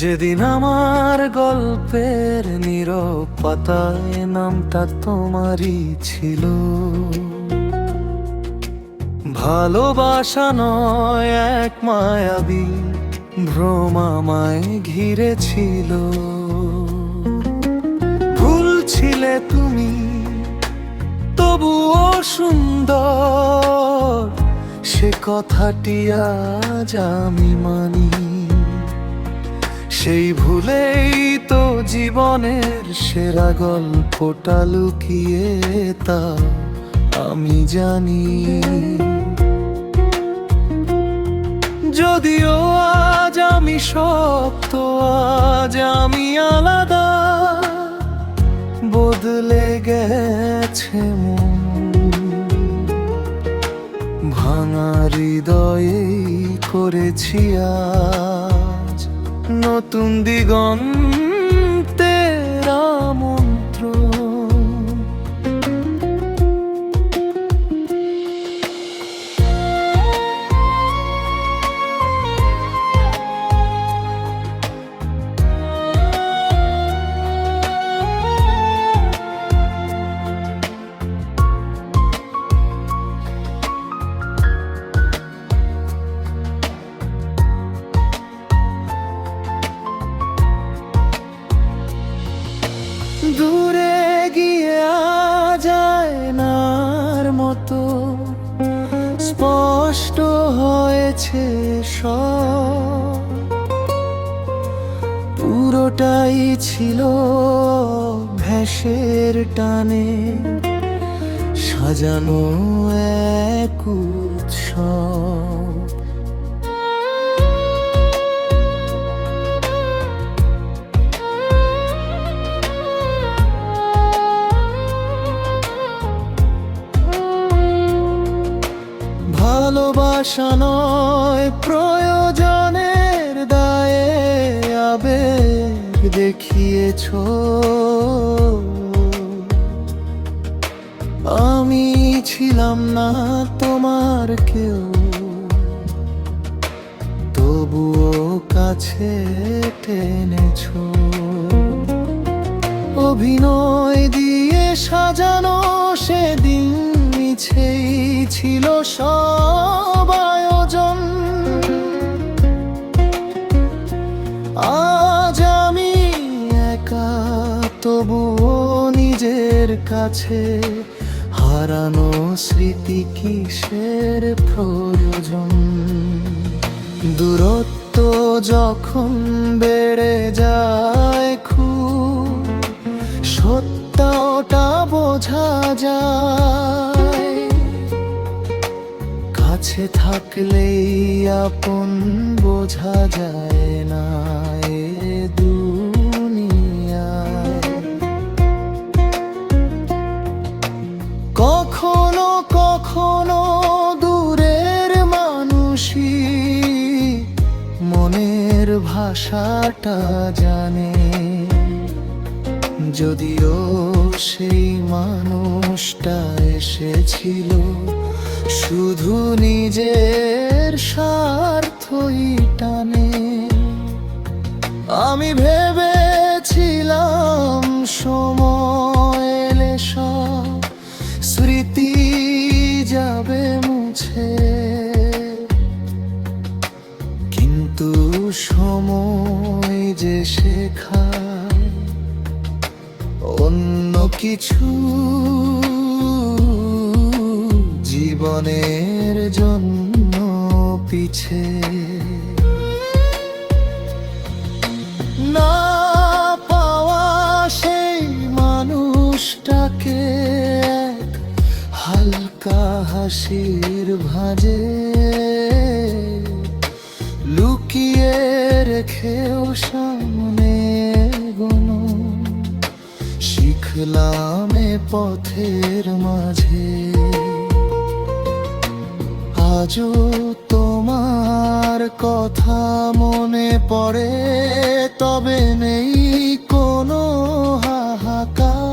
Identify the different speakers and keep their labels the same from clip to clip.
Speaker 1: যেদিন আমার গল্পের নীরব পাতায় নামটা তোমারই ছিল, ভালোবাসা নয় এক মায়াবী ভ্রম আমায় ঘিরেছিল। ভুল ছিলে তুমি, তবুও সুন্দর, সে কথাটি আজ আমি মানি। সেই ভুলেই তো জীবনের সেরা গল্পটা লুকিয়ে, তা আমি জানি। যদিও আজ আমি শক্ত, আজ আমি আলাদা, বদলে গেছে মন, ভাঙা হৃদয়েই করেছি আজ নতুন দিগন্তের আমন্ত্রণ। দূরে গিয়ে আজ আয়নার মতো স্পষ্ট হয়েছে সব, পুরোটাই ছিল ভেসের টানে সাজানো এক উৎসব। ভালোবাসা নয় প্রয়োজনের দায়ে আবেগ দেখিয়েছ, আমি ছিলাম না তোমার কেউ, তবুও কাছে টেনেছ। অভিনয় দিয়ে সাজানো সেদিন মিছেই ছিল সব আয়োজন। আজ আমি একা, তবুও নিজের কাছে, হারানো স্মৃতি কিসের প্রয়োজন। দূরত্ব যখন বেড়ে যায় খুব, সত্যটা বোঝা যায়। কাছে থাকলেই আপন বোঝা যায় না এ দুনিয়ায়। কখনো কখনো দূরের মানুষই মনের ভাষাটা জানে, যদিও সেই মানুষটা এসেছিল শুধু নিজের স্বার্থই টানে। আমি ভেবেছিলাম সময় এলে সব স্মৃতি যাবে মুছে, কিন্তু সময় যে শেখায় অন্য কিছু, জীবনের জন্য পিছে না পাওয়া সেই মানুষটাকে এক হালকা হাসির ভাঁজে লুকিয়ে রেখেও সামনে এগোনো শিখলাম এ পথের মাঝে। আজও তোমার কথা মনে পড়ে, তবে নেই কোনো হাহাকার।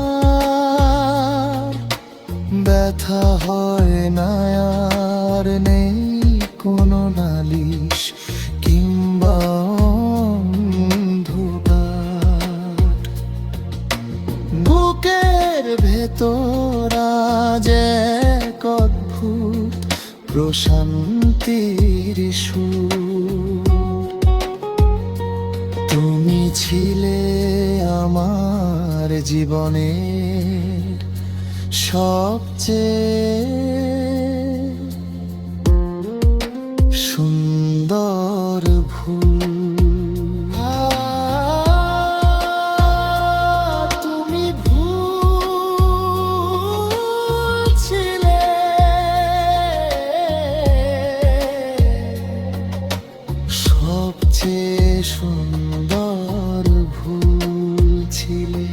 Speaker 1: ব্যথা হয় না আর নেই কোনো নালিশ কিংবা তোরা যে এক অদ্ভুত প্রশান্তির সুর। তুমি ছিলে আমার জীবনের সবচেয়ে সুন্দর ভুল। তুমি ভুল ছিলে সবচেয়ে সুন্দর ভুল ছিলে।